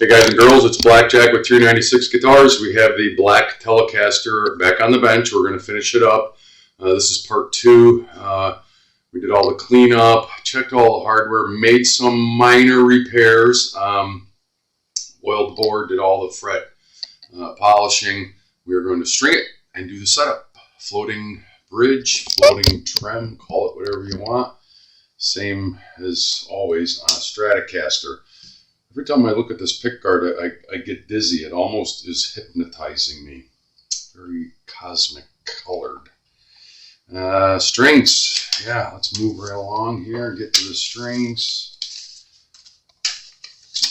Hey guys and girls, it's Blackjack with 396 Guitars. We have the black Telecaster back on the bench. We're going to finish it up. This is part 2. We did all the cleanup, checked all the hardware, made some minor repairs, oiled the board, did all the fret polishing. We are going to string it and do the setup. Floating bridge, floating trem, call it whatever you want. Same as always on a Stratocaster. Every time I look at this pickguard, I get dizzy. It almost is hypnotizing me. Very cosmic colored. Strings. Yeah, let's move right along here and get to the strings.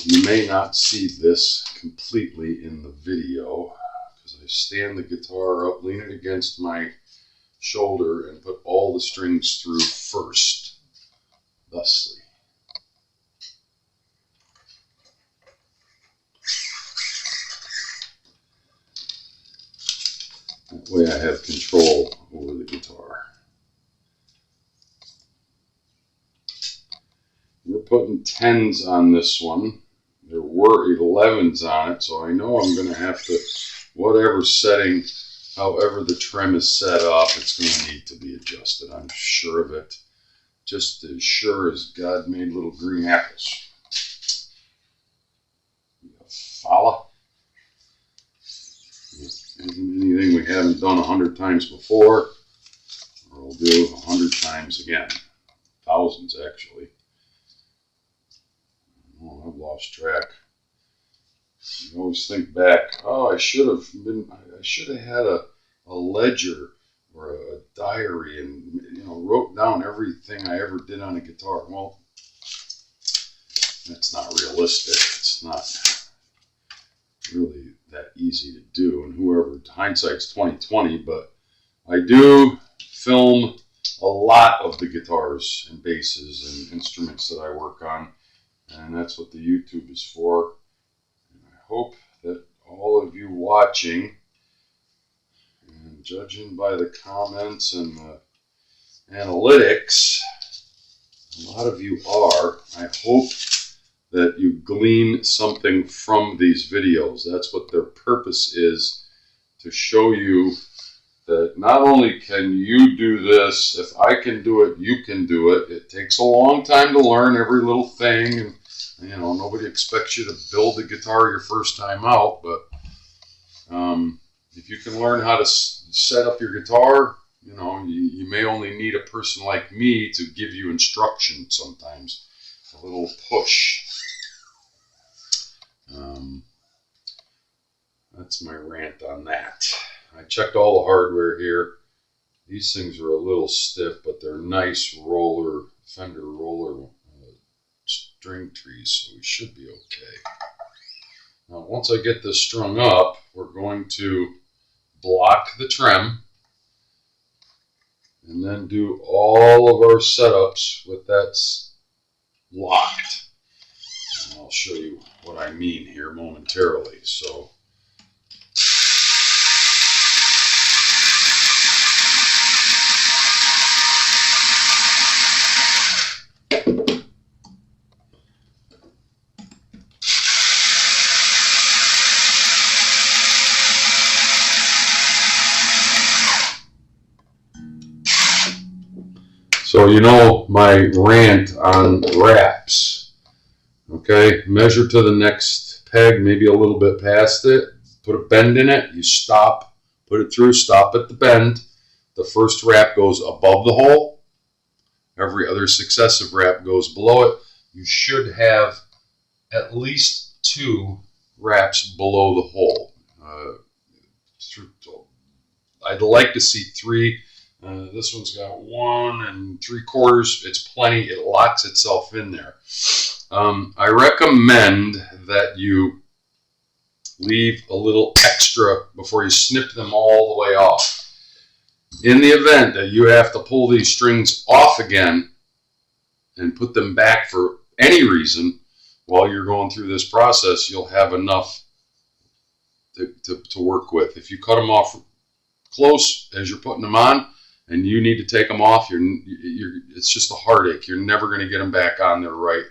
You may not see this completely in the video because I stand the guitar up, lean it against my shoulder, and put all the strings through first, thusly. That way I have control over the guitar. We're putting 10s on this one. There were 11s on it, so I know I'm going to have to, whatever setting, however the trem is set up, it's going to need to be adjusted. I'm sure of it. Just as sure as God made little green apples. Follow? Isn't anything we haven't done 100 times before, or we'll do 100 times again. Thousands, actually. Oh, I've lost track. You always think back, oh, I should have had a ledger or a diary and, you know, wrote down everything I ever did on a guitar. Well, that's not realistic. It's not really that easy to do, and whoever, hindsight's 20/20, but I do film a lot of the guitars and basses and instruments that I work on, and that's what the YouTube is for. And I hope that all of you watching, and judging by the comments and the analytics, a lot of you are. I hope that you glean something from these videos. That's what their purpose is, to show you that not only can you do this, if I can do it, you can do it. It takes a long time to learn every little thing, and you know, nobody expects you to build a guitar your first time out, but if you can learn how to set up your guitar, you know, you may only need a person like me to give you instruction sometimes, a little push. That's my rant on that. I checked all the hardware here. These things are a little stiff, but they're nice roller, Fender roller string trees, so we should be okay. Now, once I get this strung up, we're going to block the trem and then do all of our setups with that locked. And I'll show you what I mean here momentarily. So you know my rant on wraps. Okay, measure to the next peg, maybe a little bit past it. Put a bend in it. You stop, put it through, stop at the bend. The first wrap goes above the hole. Every other successive wrap goes below it. You should have at least 2 wraps below the hole. I'd like to see 3. This one's got 1 3/4. It's plenty. It locks itself in there. I recommend that you leave a little extra before you snip them all the way off. In the event that you have to pull these strings off again and put them back for any reason while you're going through this process, you'll have enough to work with. If you cut them off close as you're putting them on, and you need to take them off, it's just a heartache. You're never going to get them back on there right.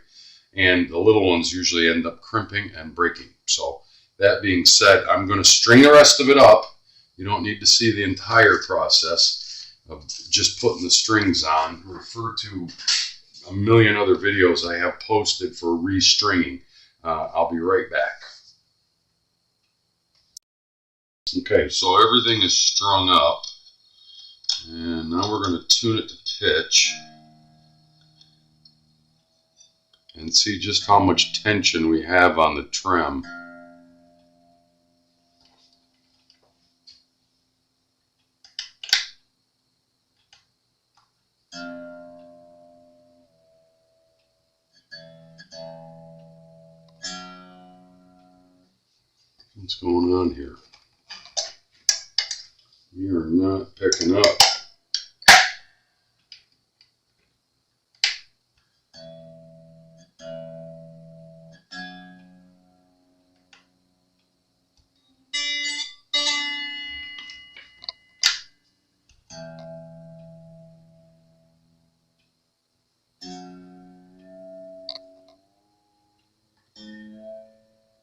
and the little ones usually end up crimping and breaking. So that being said, I'm going to string the rest of it up. You don't need to see the entire process of just putting the strings on. Refer to a million other videos I have posted for restringing. I'll be right back. Okay, so everything is strung up, and now we're going to tune it to pitch and see just how much tension we have on the trem. What's going on here? We are not picking up.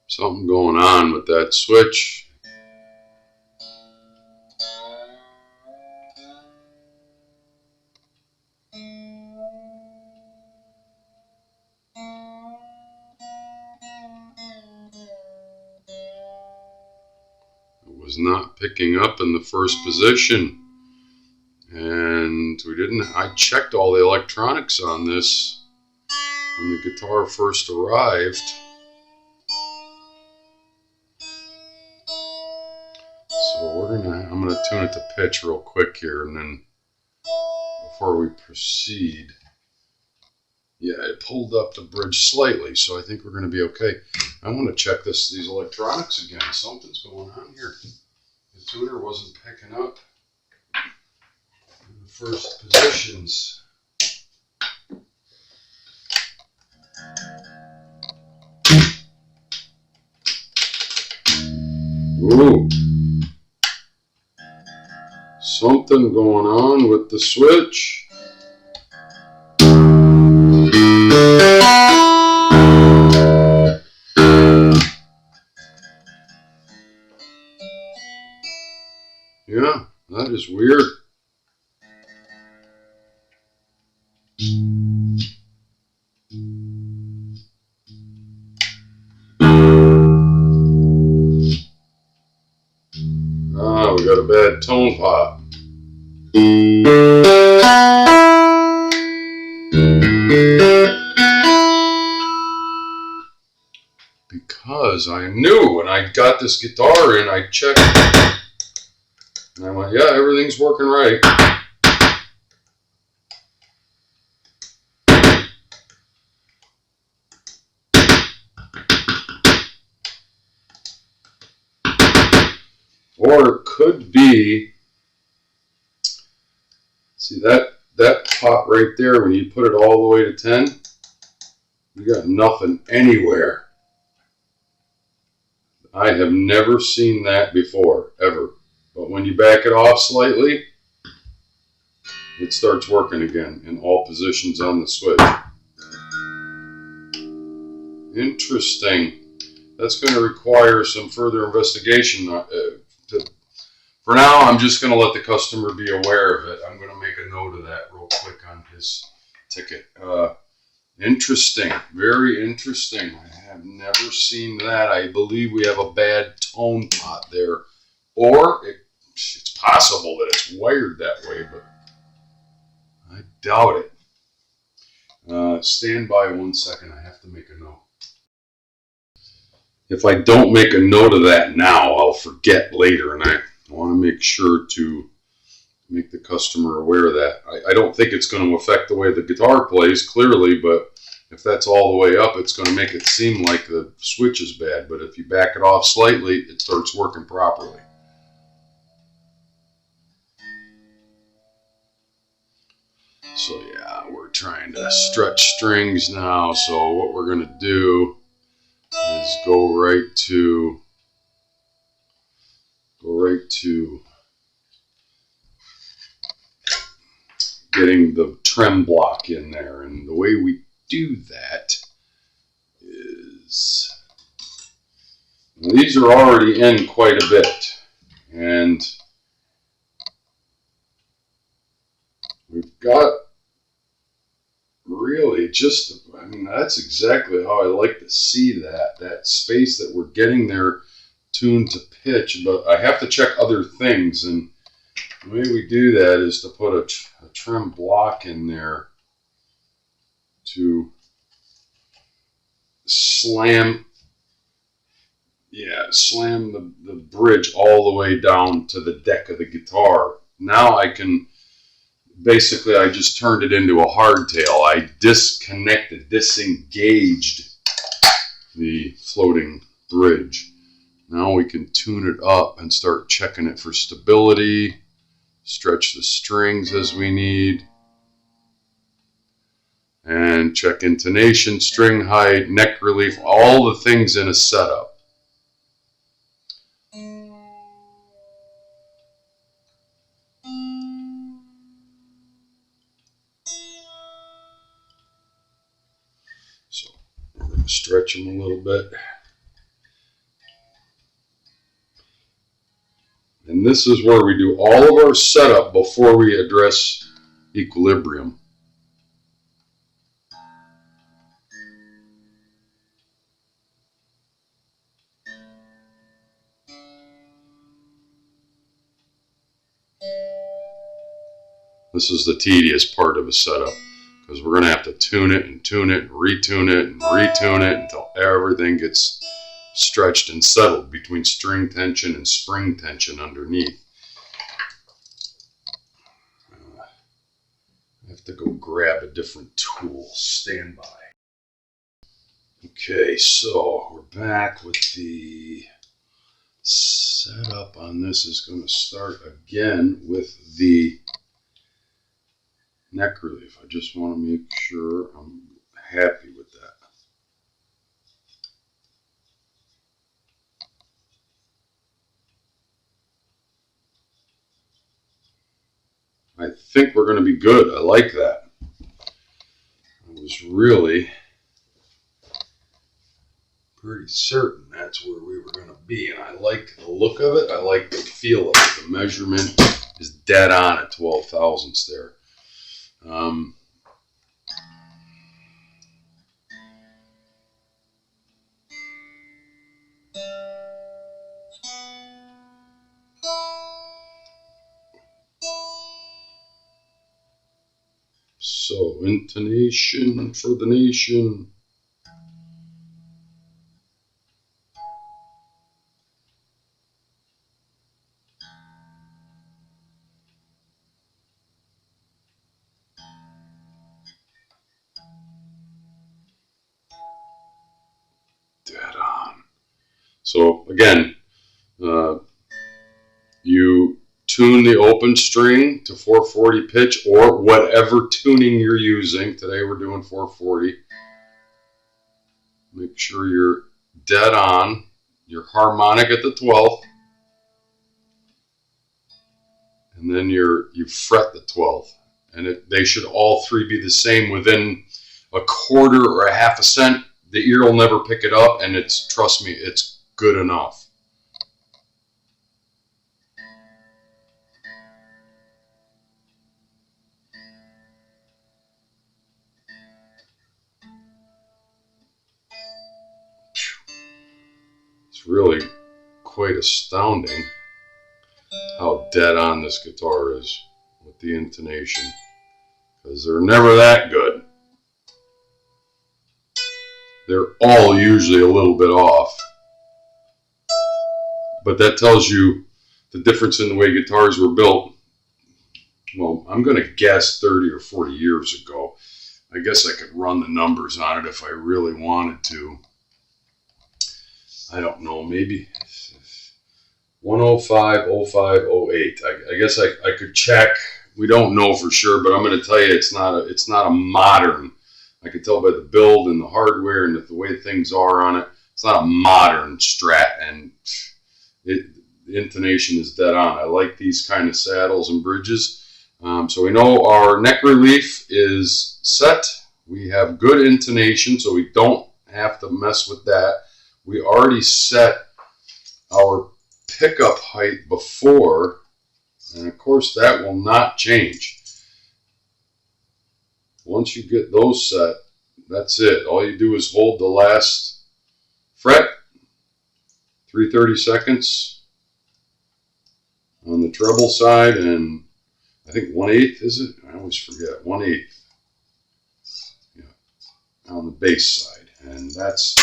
Something going on with that switch. It was not picking up in the first position, and I checked all the electronics on this when the guitar first arrived. So I'm gonna tune it to pitch real quick here, and then before we proceed, yeah, it pulled up the bridge slightly, so I think we're gonna be okay. I want to check these electronics again. Something's going on here. The tuner wasn't picking up in the first positions. Ooh. Something going on with the switch. Yeah, that is weird. We got a bad tone pot. Because I knew when I got this guitar in, I checked, and I went, yeah, everything's working right. Or it could be, see that pot right there, when you put it all the way to 10, you got nothing anywhere. I have never seen that before, ever. But when you back it off slightly, it starts working again in all positions on the switch. Interesting. That's going to require some further investigation. For now, I'm just going to let the customer be aware of it. I'm going to make a note of that real quick on his ticket. Interesting. Very interesting. I have never seen that. I believe we have a bad tone pot there. Or it's possible that it's wired that way, but I doubt it. Stand by 1 second. I have to make a note. If I don't make a note of that now, I'll forget later, and I want to make sure to make the customer aware of that. I don't think it's going to affect the way the guitar plays, clearly, but if that's all the way up, it's going to make it seem like the switch is bad. But if you back it off slightly, it starts working properly. So yeah, we're trying to stretch strings now. So what we're going to do is go right to getting the trem block in there. And the way we do that is. Now, these are already in quite a bit, and we've got really just, I mean, that's exactly how I like to see that space that we're getting there tuned to pitch, but I have to check other things, and the way we do that is to put a trim block in there to slam the bridge all the way down to the deck of the guitar. Now I can, basically I just turned it into a hardtail. I disengaged the floating bridge. Now we can tune it up and start checking it for stability, stretch the strings as we need, and check intonation, string height, neck relief, all the things in a setup. So we're going to stretch them a little bit. And this is where we do all of our setup before we address equilibrium. This is the tedious part of a setup, because we're going to have to tune it and tune it and retune it and retune it until everything gets stretched and settled between string tension and spring tension underneath. I have to go grab a different tool. Stand by. Okay, so we're back with the setup on this. Is going to start again with the neck relief. I just want to make sure I'm happy with that. I think we're going to be good. I like that. I was really pretty certain that's where we were going to be, and I like the look of it. I like the feel of it. The measurement is dead on at 12 thousandths there. So, intonation for the nation. Dead on. So, again, you tune the open string to 440 pitch or whatever tuning you're using. Today we're doing 440. Make sure you're dead on. Your harmonic at the 12th. And then you fret the 12th. And they should all three be the same within a quarter or a half a cent. The ear will never pick it up, and trust me, it's good enough. It's really quite astounding how dead on this guitar is with the intonation, because they're never that good. They're all usually a little bit off, but that tells you the difference in the way guitars were built. Well, I'm going to guess 30 or 40 years ago. I guess I could run the numbers on it if I really wanted to. I don't know, maybe 105, 05, 08. I guess I could check. We don't know for sure, but I'm going to tell you it's not a modern. I can tell by the build and the hardware and the way things are on it. It's not a modern Strat, and the intonation is dead on. I like these kind of saddles and bridges. So we know our neck relief is set. We have good intonation, so we don't have to mess with that. We already set our pickup height before, and of course that will not change. Once you get those set, that's it. All you do is hold the last fret, 3/32 on the treble side, and I think 1/8 is it? I always forget. 1/8, yeah, on the bass side, and that's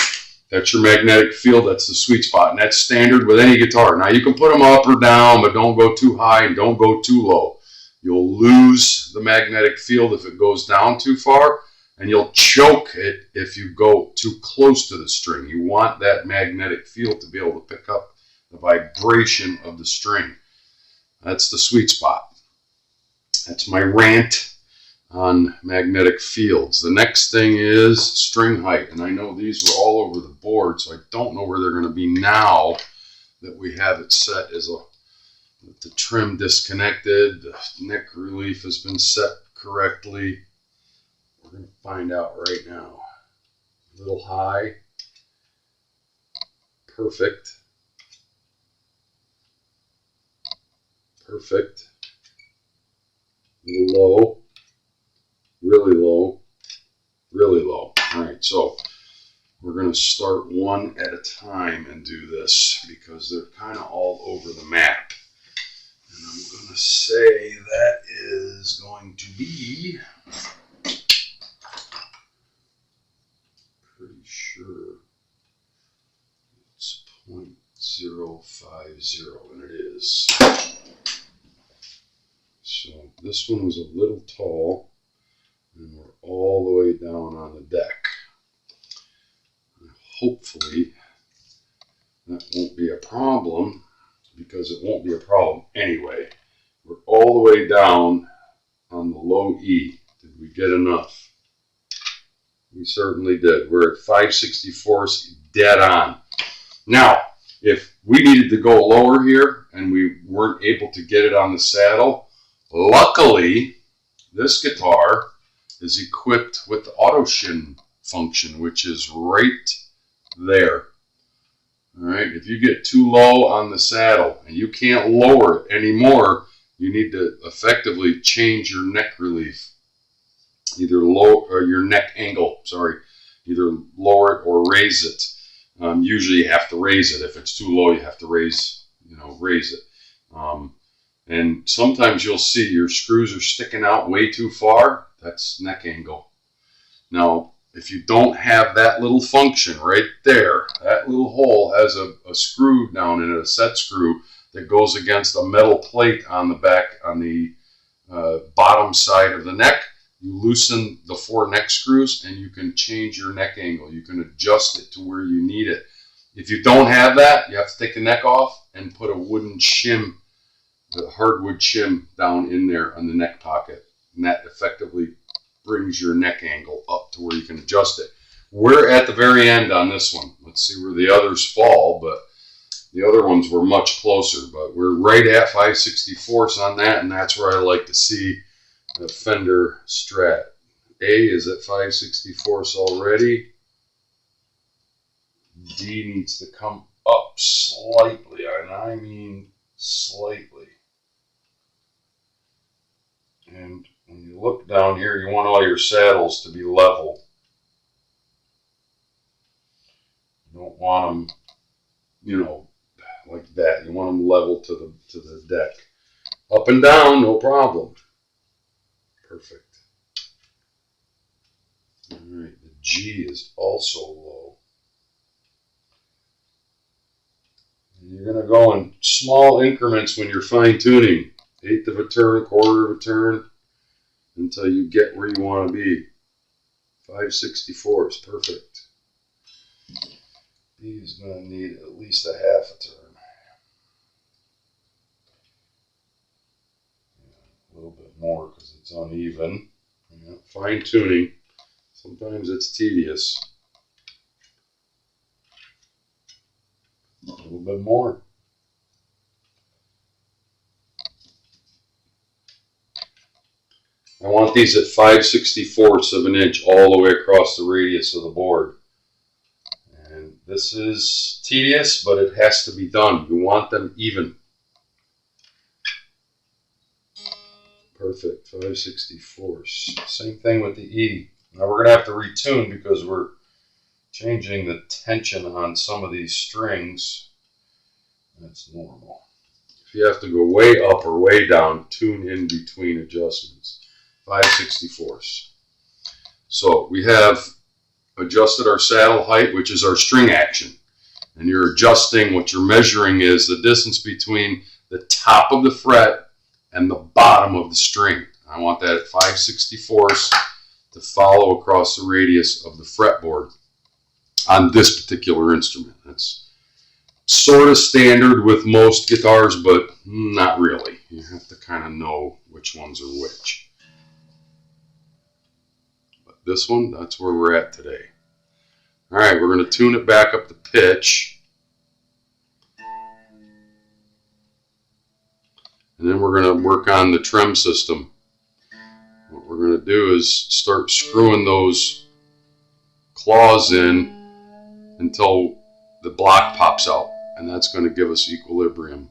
your magnetic field. That's the sweet spot, and that's standard with any guitar. Now you can put them up or down, but don't go too high and don't go too low. You'll lose the magnetic field if it goes down too far, and you'll choke it if you go too close to the string. You want that magnetic field to be able to pick up the vibration of the string. That's the sweet spot. That's my rant on magnetic fields. The next thing is string height, and I know these were all over the board, so I don't know where they're going to be now that we have it set as the trim disconnected, the neck relief has been set correctly. We're going to find out right now. A little high, perfect, perfect, a little low, really low, really low. All right, so we're going to start one at a time and do this because they're kind of all over the map. And I'm going to say that is going to be, pretty sure it's 0.050, and it is. So this one was a little tall, and we're all the way down on the deck. Hopefully that won't be a problem, because it won't be a problem anyway. We're all the way down on the low E. Did we get enough? We certainly did. We're at 5/64, dead on. Now, if we needed to go lower here and we weren't able to get it on the saddle, luckily this guitar is equipped with the auto shin function, which is right there. All right, if you get too low on the saddle and you can't lower it anymore, you need to effectively change your neck relief, either low or your neck angle. Sorry, either lower it or raise it. Usually, you have to raise it. If it's too low, you have to raise it. And sometimes you'll see your screws are sticking out way too far. That's neck angle. Now, if you don't have that little function right there, that little hole has a screw down in it, a set screw that goes against a metal plate on the back, on the bottom side of the neck. You loosen the 4 neck screws and you can change your neck angle. You can adjust it to where you need it. If you don't have that, you have to take the neck off and put a wooden shim, the hardwood shim down in there on the neck pocket. And that effectively brings your neck angle up to where you can adjust it. We're at the very end on this one. Let's see where the others fall, but the other ones were much closer. But we're right at 5/64 on that, and that's where I like to see the Fender Strat. A is at 5/64 already. D needs to come up slightly, and I mean slightly. And when you look down here, you want all your saddles to be level. You don't want them, like that. You want them level to the deck. Up and down, no problem. Perfect. All right, the G is also low. And you're going to go in small increments when you're fine tuning. 1/8 of a turn, 1/4 of a turn, until you get where you want to be. 5/64 is perfect. B is going to need at least a 1/2 a turn. A little bit more because it's uneven. Fine tuning. Sometimes it's tedious. A little bit more. I want these at 5/64 of an inch all the way across the radius of the board. This is tedious, but it has to be done. You want them even. Perfect, 5/64. Same thing with the E. Now we're going to have to retune because we're changing the tension on some of these strings. That's normal. If you have to go way up or way down, tune in between adjustments. 5/64. So we have adjusted our saddle height, which is our string action. And you're adjusting, what you're measuring is the distance between the top of the fret and the bottom of the string. I want that at 5/64 to follow across the radius of the fretboard on this particular instrument. That's sort of standard with most guitars, but not really. You have to kind of know which ones are which. But this one, that's where we're at today. All right, we're going to tune it back up to pitch. And then we're going to work on the trem system. What we're going to do is start screwing those claws in until the block pops out. And that's going to give us equilibrium.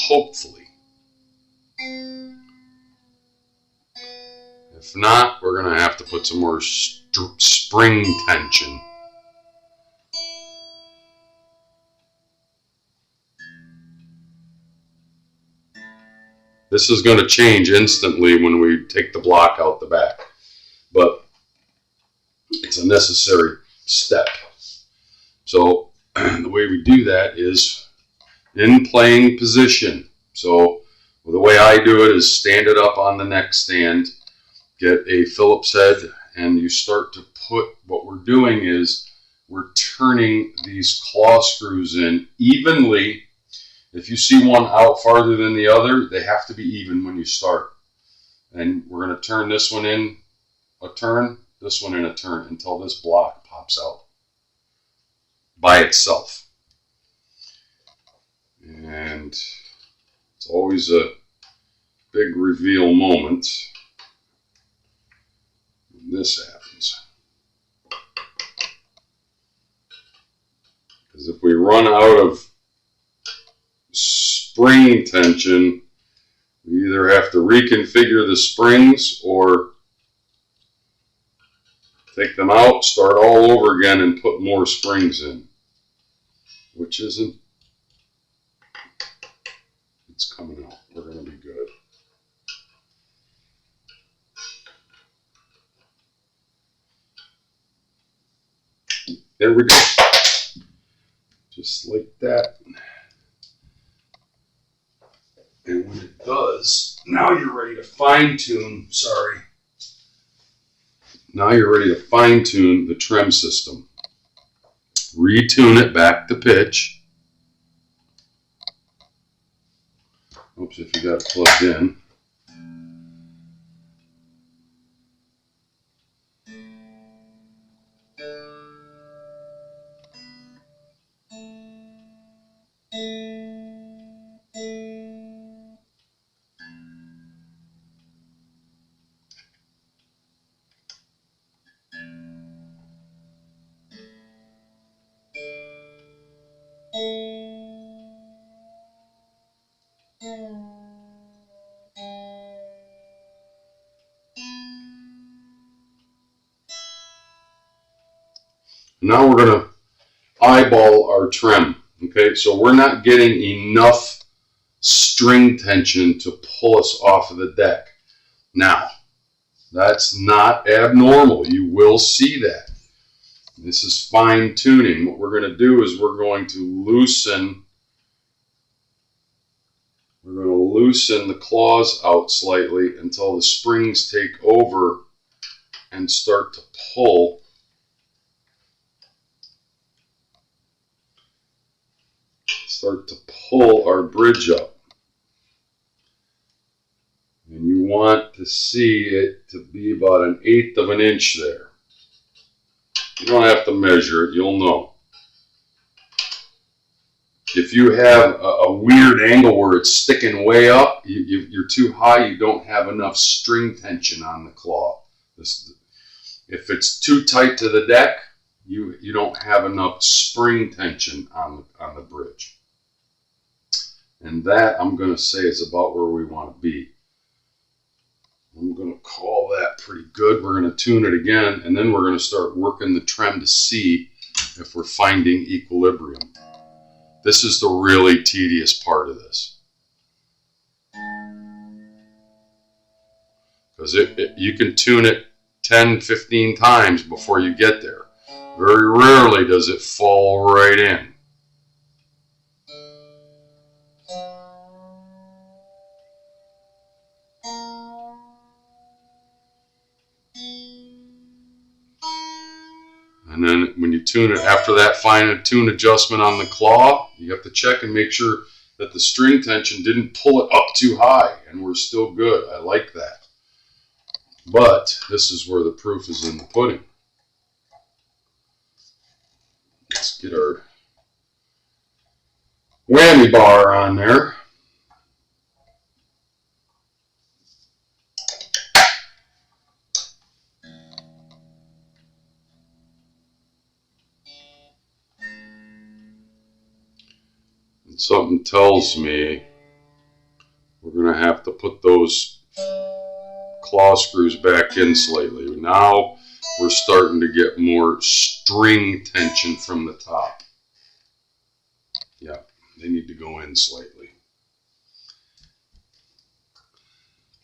Hopefully. If not, we're going to have to put some more spring tension. This is going to change instantly when we take the block out the back. But it's a necessary step. So the way we do that is in playing position. So the way I do it is stand it up on the neck stand, get a Phillips head, and you start to put, what we're doing is we're turning these claw screws in evenly. If you see one out farther than the other, they have to be even when you start. And we're going to turn this one in a turn, this one in a turn, until this block pops out by itself. And it's always a big reveal moment when this happens. Because if we run out of spring tension, we either have to reconfigure the springs or take them out, start all over again, and put more springs in, which isn't, it's coming out. We're going to be good. There we go. Just like that. And when it does, now you're ready to fine tune, now you're ready to fine tune the trem system. Retune it back to pitch. Oops, if you got it plugged in. Now we're going to eyeball our trem. Okay, so we're not getting enough string tension to pull us off of the deck. Now, that's not abnormal. You will see that. This is fine tuning. What we're going to do is we're going to loosen the claws out slightly until the springs take over and start to pull. Start to pull our bridge up. And you want to see it to be about 1/8 of an inch there. You don't have to measure it, you'll know. If you have a weird angle where it's sticking way up, you're too high, you don't have enough string tension on the claw. If it's too tight to the deck, you don't have enough spring tension on the bridge. And that, I'm going to say, is about where we want to be. I'm going to call that pretty good. We're going to tune it again, and then we're going to start working the trem to see if we're finding equilibrium. This is the really tedious part of this. Because you can tune it 10, 15 times before you get there. Very rarely does it fall right in. And then when you tune it, after that fine tune adjustment on the claw, you have to check and make sure that the string tension didn't pull it up too high, and we're still good. I like that. But this is where the proof is in the pudding. Let's get our whammy bar on there. And something tells me we're going to have to put those claw screws back in slightly. Now we're starting to get more string tension from the top. Yeah, they need to go in slightly.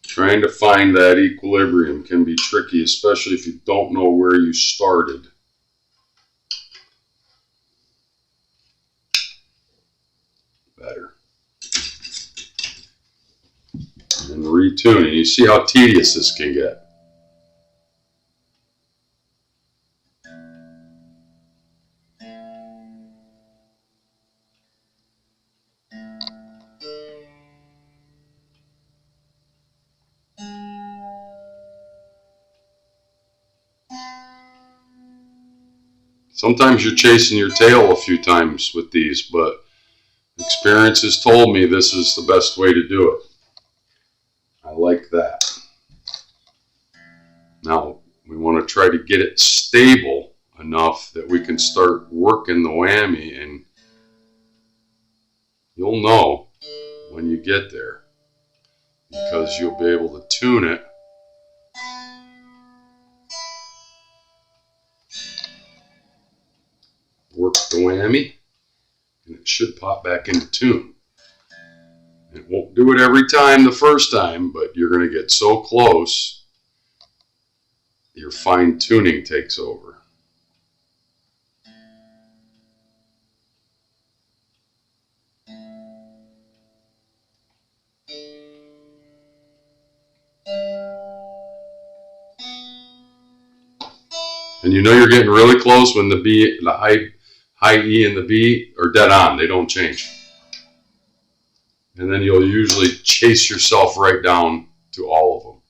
Trying to find that equilibrium can be tricky, especially if you don't know where you started. Better. And retuning. You see how tedious this can get. Sometimes you're chasing your tail a few times with these, but experience has told me this is the best way to do it. I like that. Now, we want to try to get it stable enough that we can start working the whammy, and you'll know when you get there because you'll be able to tune it. Work the whammy, and it should pop back into tune. It won't do it every time the first time, but you're going to get so close, your fine tuning takes over. And you know you're getting really close when the B, the high E and the B are dead on. They don't change. And then you'll usually chase yourself right down to all of them.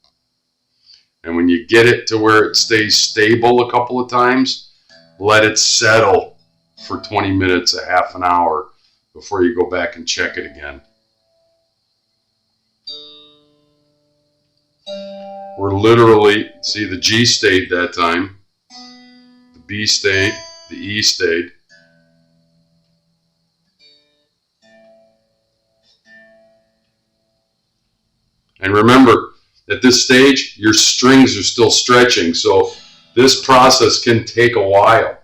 And when you get it to where it stays stable a couple of times, let it settle for 20 minutes, a half an hour before you go back and check it again. We're literally, see, the G stayed that time, the B stayed, the E stayed. And remember, at this stage, your strings are still stretching, so this process can take a while.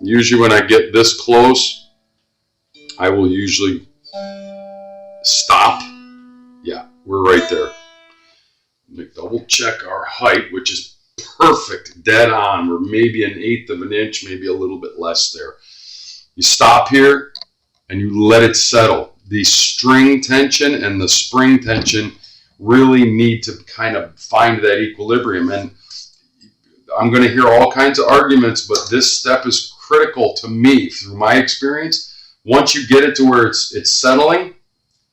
Usually when I get this close, I will usually stop. Yeah, we're right there. Let me double check our height, which is perfect, dead on. We're maybe 1/8 of an inch, maybe a little bit less there. You stop here and you let it settle. The string tension and the spring tension really need to kind of find that equilibrium. And I'm going to hear all kinds of arguments, but this step is critical to me through my experience. Once you get it to where it's settling,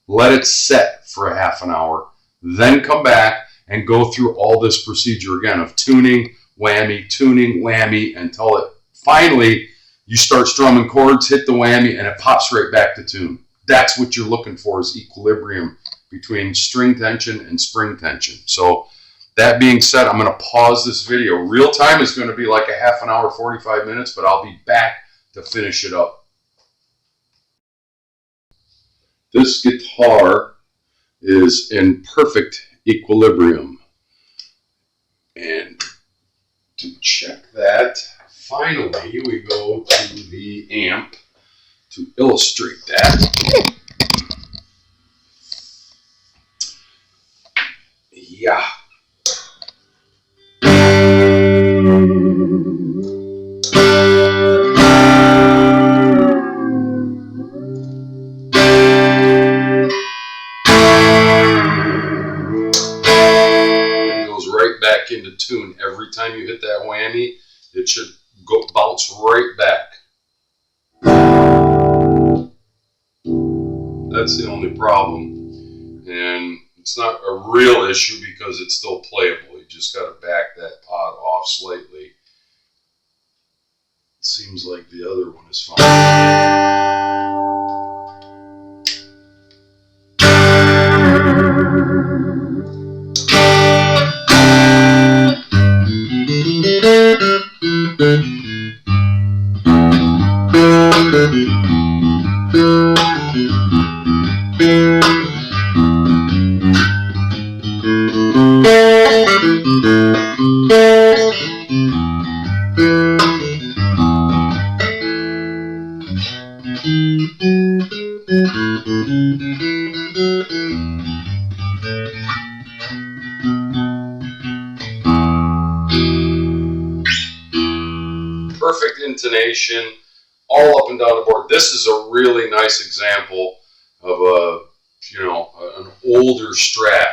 let it set for a half an hour, then come back and go through all this procedure again of tuning, whammy, until it finally, you start strumming chords, hit the whammy, and it pops right back to tune. That's what you're looking for, is equilibrium between string tension and spring tension. So that being said, I'm going to pause this video. Real time is going to be like a half an hour, 45 minutes, but I'll be back to finish it up. This guitar is in perfect equilibrium. And to check that, finally we go to the amp to illustrate that. Yeah. Right back into tune. Every time you hit that whammy, it should go bounce right back. That's the only problem, and it's not a real issue because it's still playable. You just got to back that pot off slightly. It seems like the other one is fine. Perfect intonation all up and down the board. This is a really nice example of a, an older Strat.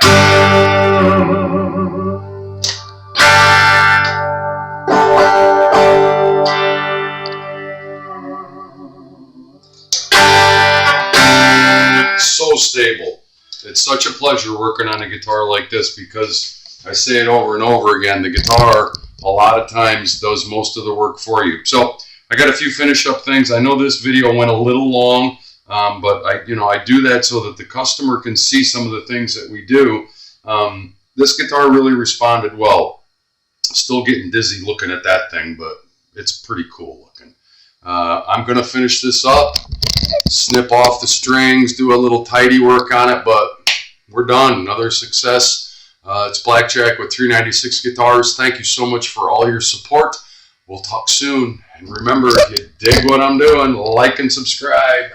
So stable. It's such a pleasure working on a guitar like this because I say it over and over again, the guitar a lot of times does most of the work for you. So I got a few finish up things. I know this video went a little long, but I do that so that the customer can see some of the things that we do. This guitar really responded well. Still getting dizzy looking at that thing, but it's pretty cool looking. I'm going to finish this up, snip off the strings, do a little tidy work on it, but we're done. Another success. It's Blackjack with 396 Guitars. Thank you so much for all your support. We'll talk soon. And remember, if you dig what I'm doing, like and subscribe.